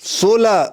16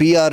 PR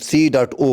C.O,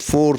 4,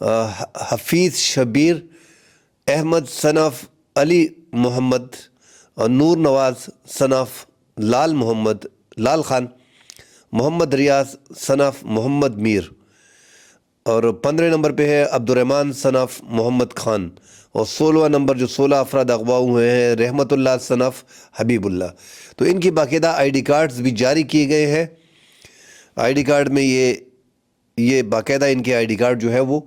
Hafeez Shabbir Ahmad صنف علی محمد اور نور نواز صنف لال محمد لال خان محمد ریاض صنف محمد میر اور 15 نمبر پہ ہے عبد الرحمن صنف محمد خان اور 16واں نمبر جو 16 افراد اغوا ہوئے ہیں رحمت اللہ صنف حبیب اللہ. تو ان کی باقاعدہ آئی ڈی کارڈز بھی جاری کیے گئے ہیں. آئی ڈی کارڈ میں یہ باقاعدہ ان کے آئی ڈی کارڈ جو ہے وہ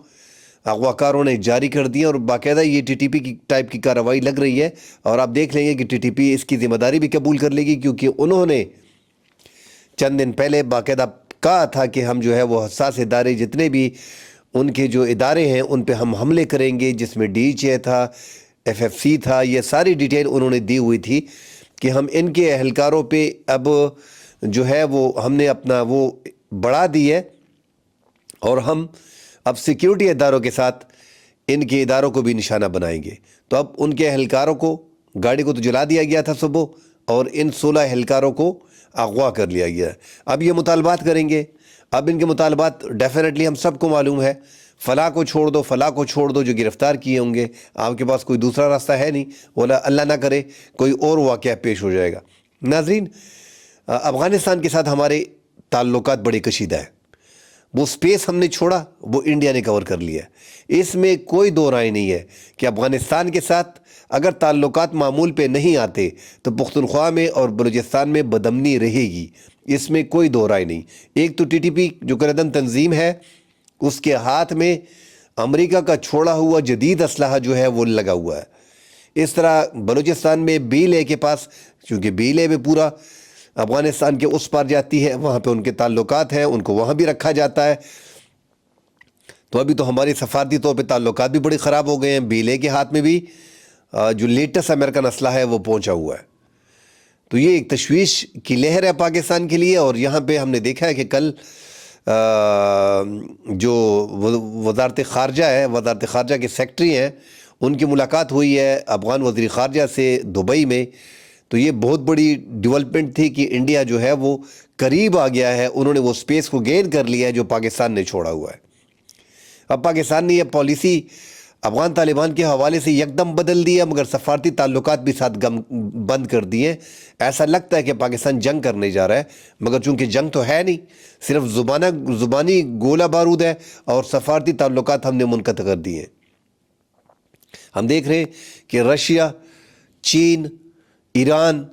اغوا کاروں نے جاری کر دیے اور باقاعدہ یہ ٹی ٹی پی کی ٹائپ کی کارروائی لگ رہی ہے. اور آپ دیکھ لیں گے کہ ٹی ٹی پی اس کی ذمہ داری بھی قبول کر لے گی کیونکہ انہوں نے چند دن پہلے باقاعدہ کہا تھا کہ ہم جو ہے وہ حساس ادارے جتنے بھی ان کے جو ادارے ہیں ان پہ ہم حملے کریں گے، جس میں ڈی ایچ اے تھا، ایف ایف سی تھا، یہ ساری ڈیٹیل انہوں نے دی ہوئی تھی کہ ہم ان کے اہلکاروں پہ اب جو ہے وہ ہم نے اپنا وہ بڑھا دی ہے اور ہم اب سیکیورٹی اداروں کے ساتھ ان کے اداروں کو بھی نشانہ بنائیں گے. تو اب ان کے اہلکاروں کو گاڑی کو تو جلا دیا گیا تھا صبح اور ان 16 اہلکاروں کو اغوا کر لیا گیا ہے. اب یہ مطالبات کریں گے. اب ان کے مطالبات ڈیفینیٹلی ہم سب کو معلوم ہے، فلاں کو چھوڑ دو، فلاں کو چھوڑ دو جو گرفتار کیے ہوں گے. آپ کے پاس کوئی دوسرا راستہ ہے نہیں، بولا اللہ نہ کرے کوئی اور واقعہ پیش ہو جائے گا. ناظرین، افغانستان کے ساتھ ہمارے تعلقات بڑے کشیدہ ہیں. وہ سپیس ہم نے چھوڑا وہ انڈیا نے کور کر لیا. اس میں کوئی دو رائے نہیں ہے کہ افغانستان کے ساتھ اگر تعلقات معمول پہ نہیں آتے تو پختونخوا میں اور بلوچستان میں بدامنی رہے گی. اس میں کوئی دو رائے نہیں. ایک تو ٹی ٹی پی جو کردن تنظیم ہے اس کے ہاتھ میں امریکہ کا چھوڑا ہوا جدید اسلحہ جو ہے وہ لگا ہوا ہے. اس طرح بلوچستان میں بی ایل اے کے پاس، چونکہ بی ایل اے میں پورا افغانستان کے اس پار جاتی ہے، وہاں پہ ان کے تعلقات ہیں، ان کو وہاں بھی رکھا جاتا ہے. تو ابھی تو ہماری سفارتی طور پہ تعلقات بھی بڑے خراب ہو گئے ہیں. بی ایل اے کے ہاتھ میں بھی جو لیٹسٹ امریکن اسلحہ ہے وہ پہنچا ہوا ہے. تو یہ ایک تشویش کی لہر ہے پاکستان کے لیے. اور یہاں پہ ہم نے دیکھا ہے کہ کل جو وزارت خارجہ ہے، وزارت خارجہ کے سیکٹری ہیں، ان کی ملاقات ہوئی ہے افغان وزیر خارجہ سے دبئی میں. تو یہ بہت بڑی ڈیولپمنٹ تھی کہ انڈیا جو ہے وہ قریب آ گیا ہے. انہوں نے وہ سپیس کو گین کر لیا ہے جو پاکستان نے چھوڑا ہوا ہے. اب پاکستان نے یہ پالیسی افغان طالبان کے حوالے سے یکدم بدل دیا، مگر سفارتی تعلقات بھی ساتھ بند کر دیے. ایسا لگتا ہے کہ پاکستان جنگ کرنے جا رہا ہے، مگر چونکہ جنگ تو ہے نہیں، صرف زبانی گولہ بارود ہے اور سفارتی تعلقات ہم نے منقطع کر دیے. ہم دیکھ رہے ہیں کہ رشیا، چین، ایران،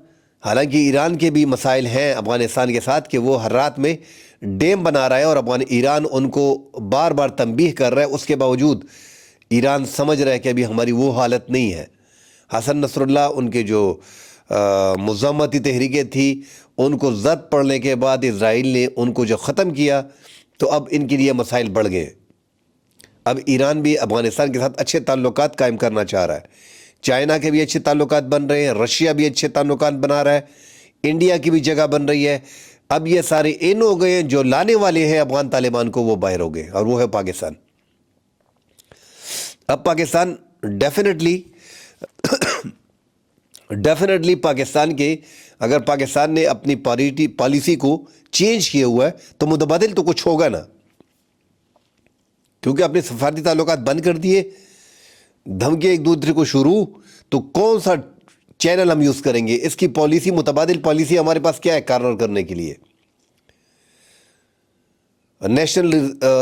حالانکہ ایران کے بھی مسائل ہیں افغانستان کے ساتھ کہ وہ ہر رات میں ڈیم بنا رہا ہے اور ایران ان کو بار بار تنبیہ کر رہا ہے. اس کے باوجود ایران سمجھ رہا ہے کہ ابھی ہماری وہ حالت نہیں ہے. حسن نصر اللہ ان کے جو مزاحمتی تحریکیں تھی ان کو زد پڑنے کے بعد اسرائیل نے ان کو جو ختم کیا تو اب ان کے لیے مسائل بڑھ گئے. اب ایران بھی افغانستان کے ساتھ اچھے تعلقات قائم کرنا چاہ رہا ہے. چائنا کے بھی اچھے تعلقات بن رہے ہیں، رشیا بھی اچھے تعلقات بنا رہا ہے، انڈیا کی بھی جگہ بن رہی ہے. اب یہ سارے ان ہو گئے ہیں، جو لانے والے ہیں افغان طالبان کو وہ باہر ہو گئے اور وہ ہے پاکستان. اب پاکستان ڈیفینیٹلی پاکستان کے اگر پاکستان نے اپنی پالیسی کو چینج کیا ہوا ہے تو متبادل تو کچھ ہوگا نا، کیونکہ اپنے سفارتی تعلقات بند کر دیے، دھمکی ایک دوسرے کو شروع، تو کون سا چینل ہم یوز کریں گے؟ اس کی پالیسی، متبادل پالیسی ہمارے پاس کیا ہے کارنر کرنے کے لیے؟ نیشنل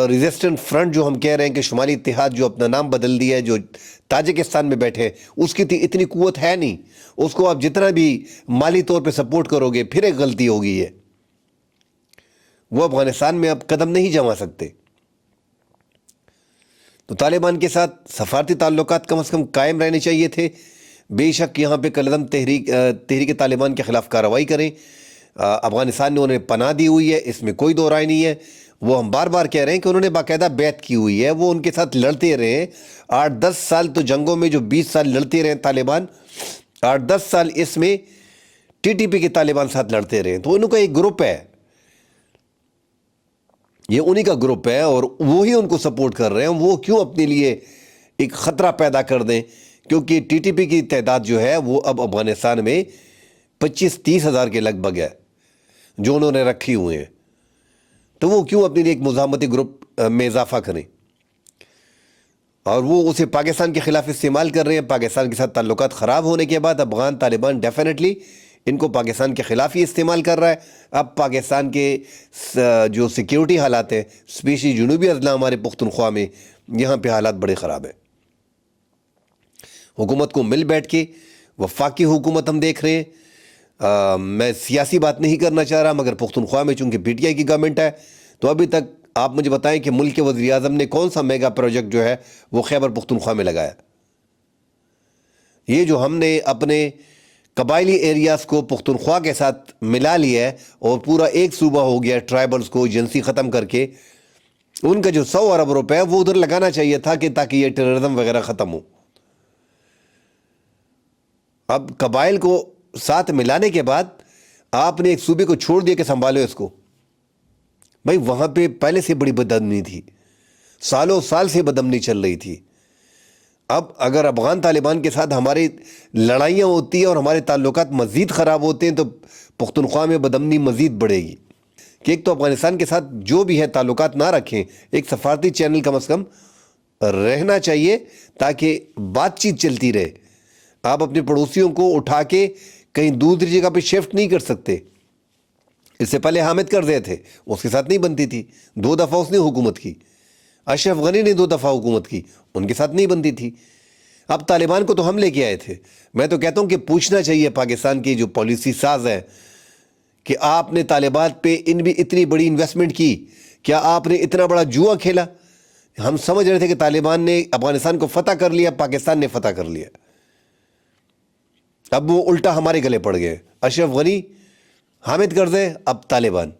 ریزسٹنٹ فرنٹ جو ہم کہہ رہے ہیں کہ شمالی اتحاد جو اپنا نام بدل دیا ہے، جو تاجکستان میں بیٹھے، اس کی اتنی قوت ہے نہیں. اس کو آپ جتنا بھی مالی طور پہ سپورٹ کرو گے پھر ایک غلطی ہوگی. وہ افغانستان میں اب قدم نہیں جما سکتے. تو طالبان کے ساتھ سفارتی تعلقات کم از کم قائم رہنے چاہیے تھے. بے شک یہاں پہ کل عدم تحریک طالبان کے خلاف کارروائی کریں. افغانستان نے انہیں پناہ دی ہوئی ہے، اس میں کوئی دو رائے نہیں ہے. وہ ہم بار بار کہہ رہے ہیں کہ انہوں نے باقاعدہ بیعت کی ہوئی ہے، وہ ان کے ساتھ لڑتے رہے. 8-10 سال تو جنگوں میں جو 20 سال لڑتے رہے طالبان، 8-10 سال اس میں ٹی ٹی پی کے طالبان ساتھ لڑتے رہے. تو ان کا ایک گروپ ہے، یہ انہی کا گروپ ہے اور وہی ان کو سپورٹ کر رہے ہیں. وہ کیوں اپنے لیے ایک خطرہ پیدا کر دیں؟ کیونکہ ٹی ٹی پی کی تعداد جو ہے وہ اب افغانستان میں 25-30 ہزار کے لگ بھگ ہے جو انہوں نے رکھی ہوئے ہیں. تو وہ کیوں اپنے لیے ایک مزاحمتی گروپ میں اضافہ کریں؟ اور وہ اسے پاکستان کے خلاف استعمال کر رہے ہیں. پاکستان کے ساتھ تعلقات خراب ہونے کے بعد افغان طالبان ڈیفینیٹلی ان کو پاکستان کے خلاف ہی استعمال کر رہا ہے. اب پاکستان کے جو سیکیورٹی حالات ہیں اسپیشلی جنوبی اضلاع ہمارے پختونخوا میں، یہاں پہ حالات بڑے خراب ہیں. حکومت کو مل بیٹھ کے وفاقی حکومت ہم دیکھ رہے ہیں. میں سیاسی بات نہیں کرنا چاہ رہا، مگر پختونخوا میں چونکہ پی ٹی آئی کی گورنمنٹ ہے تو ابھی تک آپ مجھے بتائیں کہ ملک کے وزیر اعظم نے کون سا میگا پروجیکٹ جو ہے وہ خیبر پختونخوا میں لگایا. یہ جو ہم نے اپنے قبائلی ایریاز کو پختونخوا کے ساتھ ملا لیا ہے اور پورا ایک صوبہ ہو گیا ٹرائبلز کو ایجنسی ختم کر کے، ان کا جو 100 ارب روپے وہ ادھر لگانا چاہیے تھا کہ تاکہ یہ ٹیررزم وغیرہ ختم ہو. اب قبائل کو ساتھ ملانے کے بعد آپ نے ایک صوبے کو چھوڑ دیا کہ سنبھالو اس کو. بھائی وہاں پہ پہلے سے بڑی بدامنی تھی، سالوں سال سے بدامنی چل رہی تھی. اب اگر افغان طالبان کے ساتھ ہماری لڑائیاں ہوتی ہیں اور ہمارے تعلقات مزید خراب ہوتے ہیں تو پختونخوا میں بدامنی مزید بڑھے گی. کہ ایک تو افغانستان کے ساتھ جو بھی ہے تعلقات نہ رکھیں، ایک سفارتی چینل کم از کم رہنا چاہیے تاکہ بات چیت چلتی رہے. آپ اپنے پڑوسیوں کو اٹھا کے کہیں دوسری جگہ پہ شفٹ نہیں کر سکتے. اس سے پہلے حامد کرزئی تھے، اس کے ساتھ نہیں بنتی تھی، 2 دفعہ اس نے حکومت کی. اشرف غنی نے 2 دفعہ حکومت کی، ان کے ساتھ نہیں بنتی تھی. اب طالبان کو تو ہم لے کے آئے تھے. میں تو کہتا ہوں کہ پوچھنا چاہیے پاکستان کی جو پالیسی ساز ہے کہ آپ نے طالبان پہ بھی اتنی بڑی انویسٹمنٹ کی، کیا آپ نے اتنا بڑا جوا کھیلا؟ ہم سمجھ رہے تھے کہ طالبان نے افغانستان کو فتح کر لیا، پاکستان نے فتح کر لیا. اب وہ الٹا ہمارے گلے پڑ گئے. اشرف غنی، حامد کرزئی، اب طالبان.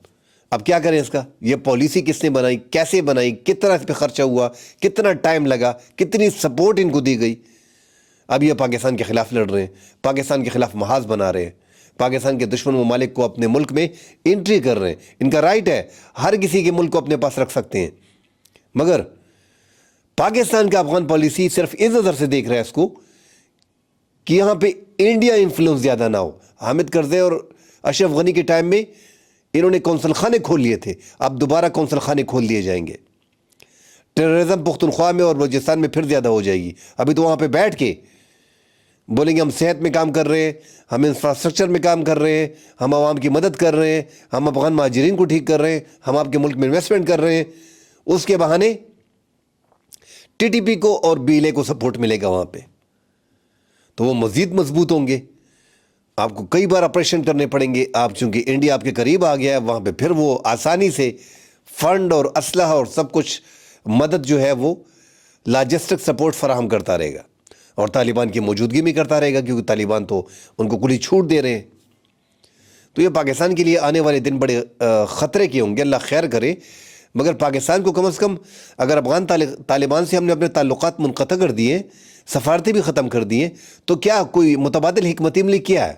اب کیا کریں اس کا؟ یہ پالیسی کس نے بنائی، کیسے بنائی، کتنا اس پہ خرچہ ہوا، کتنا ٹائم لگا، کتنی سپورٹ ان کو دی گئی. اب یہ پاکستان کے خلاف لڑ رہے ہیں، پاکستان کے خلاف محاذ بنا رہے ہیں، پاکستان کے دشمن ممالک کو اپنے ملک میں انٹری کر رہے ہیں. ان کا رائٹ ہے، ہر کسی کے ملک کو اپنے پاس رکھ سکتے ہیں. مگر پاکستان کا افغان پالیسی صرف اس نظر سے دیکھ رہا ہے اس کو کہ یہاں پہ انڈیا انفلوئنس زیادہ نہ ہو. حامد کرزئی اور اشرف غنی کے ٹائم میں انہوں نے کونسل خانے کھول لیے تھے، اب دوبارہ کونسل خانے کھول دیے جائیں گے. ٹیررزم پختونخوا میں اور بلوچستان میں پھر زیادہ ہو جائے گی. ابھی تو وہاں پہ بیٹھ کے بولیں گے ہم صحت میں کام کر رہے ہیں، ہم انفراسٹرکچر میں کام کر رہے ہیں، ہم عوام کی مدد کر رہے ہیں، ہم افغان مہاجرین کو ٹھیک کر رہے ہیں، ہم آپ کے ملک میں انویسٹمنٹ کر رہے ہیں. اس کے بہانے ٹی ٹی پی کو اور بی ایل اے کو سپورٹ ملے گا وہاں پہ، تو وہ مزید مضبوط ہوں گے. آپ کو کئی بار آپریشن کرنے پڑیں گے. آپ چونکہ انڈیا آپ کے قریب آ گیا ہے، وہاں پہ پھر وہ آسانی سے فنڈ اور اسلحہ اور سب کچھ مدد جو ہے وہ لاجسٹک سپورٹ فراہم کرتا رہے گا اور طالبان کی موجودگی میں کرتا رہے گا، کیونکہ طالبان تو ان کو کلی چھوٹ دے رہے ہیں. تو یہ پاکستان کے لیے آنے والے دن بڑے خطرے کے ہوں گے. اللہ خیر کرے. مگر پاکستان کو کم از کم اگر افغان طالبان سے ہم نے اپنے تعلقات منقطع کر دیے، سفارتیں بھی ختم کر دیے، تو کیا کوئی متبادل حکمت عملی کیا ہے؟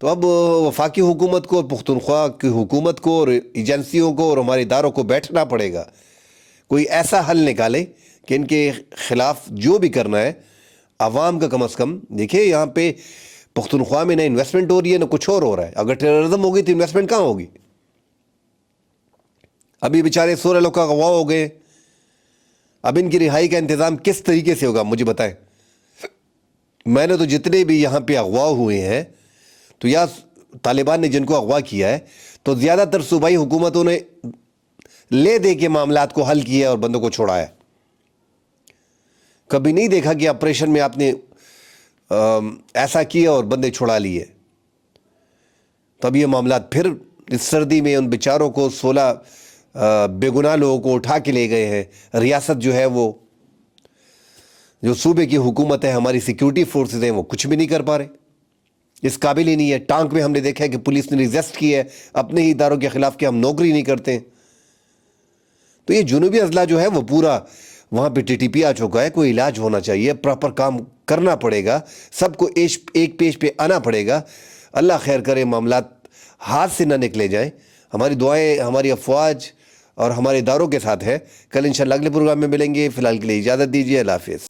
تو اب وفاقی حکومت کو اور پختونخوا کی حکومت کو اور ایجنسیوں کو اور ہمارے اداروں کو بیٹھنا پڑے گا، کوئی ایسا حل نکالے کہ ان کے خلاف جو بھی کرنا ہے عوام کا کم از کم. دیکھیں یہاں پہ پختونخوا میں نہ انویسٹمنٹ ہو رہی ہے نہ کچھ اور ہو رہا ہے. اگر ٹیررزم ہوگی تو انویسٹمنٹ کہاں ہوگی؟ ابھی بیچارے 16 لوگ کا اغوا ہو گئے. اب ان کی رہائی کا انتظام کس طریقے سے ہوگا مجھے بتائیں. میں نے تو جتنے بھی یہاں پہ اغوا ہوئے ہیں تو یا طالبان نے جن کو اغوا کیا ہے تو زیادہ تر صوبائی حکومتوں نے لے دے کے معاملات کو حل کیا اور بندوں کو چھوڑایا. کبھی نہیں دیکھا کہ آپریشن میں آپ نے ایسا کیا اور بندے چھڑا لیے. تب یہ معاملات پھر اس سردی میں ان بیچاروں کو 16 بے گناہ لوگوں کو اٹھا کے لے گئے ہیں. ریاست جو ہے وہ جو صوبے کی حکومت ہے، ہماری سیکیورٹی فورسز ہیں، وہ کچھ بھی نہیں کر پا رہے، اس قابل ہی نہیں ہے. ٹانک میں ہم نے دیکھا ہے کہ پولیس نے ریزسٹ کی ہے اپنے ہی اداروں کے خلاف کہ ہم نوکری نہیں کرتے. تو یہ جنوبی اضلاع جو ہے وہ پورا وہاں پہ ٹی ٹی پی آ چکا ہے. کوئی علاج ہونا چاہیے، پراپر کام کرنا پڑے گا، سب کو ایک پیج پہ آنا پڑے گا. اللہ خیر کرے، معاملات ہاتھ سے نہ نکلے جائیں. ہماری دعائیں ہماری افواج اور ہمارے اداروں کے ساتھ ہے. کل انشاءاللہ اگلے پروگرام میں ملیں گے. فی الحال کے لیے اجازت دیجیے. اللہ حافظ.